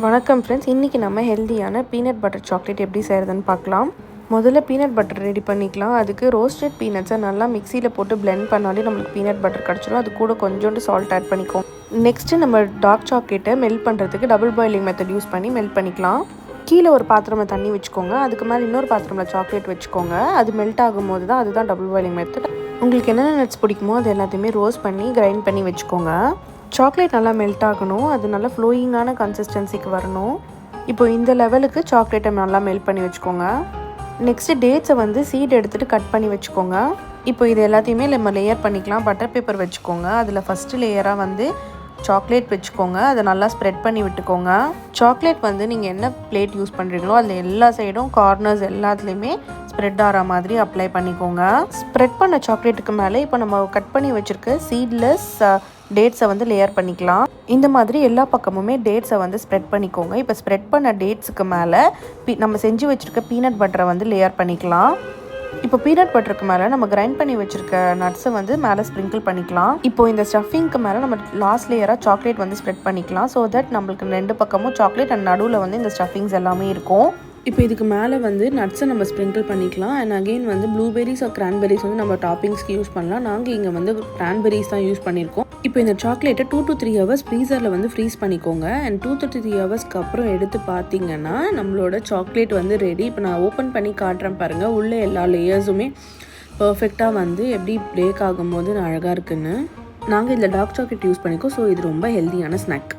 வணக்கம் ஃப்ரெண்ட்ஸ், இன்றைக்கி நம்ம ஹெல்த்தியான பீனட் பட்டர் சாக்லேட் எப்படி செய்கிறதுன்னு பார்க்கலாம். முதல்ல பீனட் பட்டர் ரெடி பண்ணிக்கலாம். அதுக்கு ரோஸ்டட் பீனட்ஸை நல்லா மிக்சியில் போட்டு பிளெண்ட் பண்ணாலே நம்மளுக்கு பீனட் பட்டர் கிடச்சிடும். அது கூட கொஞ்சோண்டு சால்ட் ஆட் பண்ணிக்கோம். நெக்ஸ்ட்டு நம்ம டார்க் சாக்லேட்டை மெல்ட் பண்ணுறதுக்கு டபுள் பாயிலிங் மெத்தட் யூஸ் பண்ணி மெல்ட் பண்ணிக்கலாம். கீழே ஒரு பாத்திரமில் தண்ணி வச்சுக்கோங்க. அதுக்கு மேலே இன்னொரு பாத்திரமில் சாக்லேட் வச்சுக்கோங்க. அது மெல்ட் ஆகும்போது தான் அதுதான் டபுள் பாயிலிங் மெத்தட். உங்களுக்கு என்னென்ன நட்ஸ் பிடிக்குமோ அது எல்லாத்தையுமே ரோஸ்ட் பண்ணி கிரைண்ட் பண்ணி வச்சுக்கோங்க. சாக்லேட் நல்லா மெல்ட் ஆகணும். அது நல்லா ஃப்ளோயிங்கான கன்சிஸ்டன்சிக்கு வரணும். இப்போ இந்த லெவலுக்கு சாக்லேட்டை நல்லா மெல்ட் பண்ணி வச்சுக்கோங்க. நெக்ஸ்ட்டு டேட்ஸை சீட் எடுத்துகிட்டு கட் பண்ணி வச்சுக்கோங்க. இப்போ இது எல்லாத்தையுமே நம்ம லேயர் பண்ணிக்கலாம். பட்டர் பேப்பர் வச்சுக்கோங்க. அதில் ஃபஸ்ட்டு லேயராக சாக்லேட் வச்சுக்கோங்க. அதை நல்லா ஸ்ப்ரெட் பண்ணி விட்டுக்கோங்க. சாக்லேட் நீங்கள் என்ன பிளேட் யூஸ் பண்ணுறீங்களோ அதில் எல்லா சைடும் கார்னர்ஸ் எல்லாத்துலேயுமே ஸ்ப்ரெட் ஆகிற மாதிரி அப்ளை பண்ணிக்கோங்க. ஸ்ப்ரெட் பண்ண சாக்லேட்டுக்கு மேலே இப்போ நம்ம கட் பண்ணி வச்சுருக்க சீட்லெஸ் டேட்ஸை லேயர் பண்ணிக்கலாம். இந்த மாதிரி எல்லா பக்கமுமே டேட்ஸை ஸ்ப்ரெட் பண்ணிக்கோங்க. இப்போ ஸ்ப்ரெட் பண்ண டேட்ஸுக்கு மேலே நம்ம செஞ்சு வச்சுருக்க பீனட் பட்டரை லேயர் பண்ணிக்கலாம். இப்போ பீனட் பட்டருக்கு மேலே நம்ம கிரைண்ட் பண்ணி வச்சுருக்க நட்ஸை மேலே ஸ்ப்ரிங்கிள் பண்ணிக்கலாம். இப்போ இந்த ஸ்டஃபிங்க்கு மேலே நம்ம லாஸ்ட் லேயராக சாக்லேட் ஸ்ப்ரெட் பண்ணிக்கலாம். ஸோ தட் நம்மளுக்கு ரெண்டு பக்கமும் சாக்லேட் அண்ட் நடுவில் இந்த ஸ்டஃபிங்ஸ் எல்லாமே இருக்கும். இப்போ இதுக்கு மேலே நட்ஸை நம்ம ஸ்ப்ரிங்கிள் பண்ணிக்கலாம். And again blueberries or cranberries நம்ம டாப்பிங்ஸ்க்கு யூஸ் பண்ணலாம். நாங்கள் இங்கே கிரான்பெரிஸ் தான் யூஸ் பண்ணியிருக்கோம். இப்போ இந்த சாக்லேட்டை 2 to 3 hours ஃப்ரீசரில் ஃப்ரீஸ் பண்ணிக்கோங்க. அண்ட் 2 to 3 ஹவர்ஸ்க்கு அப்புறம் எடுத்து பார்த்தீங்கன்னா நம்மளோட சாக்லேட் ரெடி. இப்போ நான் ஓப்பன் பண்ணி காட்டுறேன் பாருங்கள். உள்ளே எல்லா லேயர்ஸுமே பர்ஃபெக்டாக எப்படி பிரேக் ஆகும்போது அழகாக இருக்குன்னு. நாங்கள் இதில் டார்க் சாக்லேட் யூஸ் பண்ணிக்கோம். ஸோ இது ரொம்ப ஹெல்த்தியான ஸ்நாக்.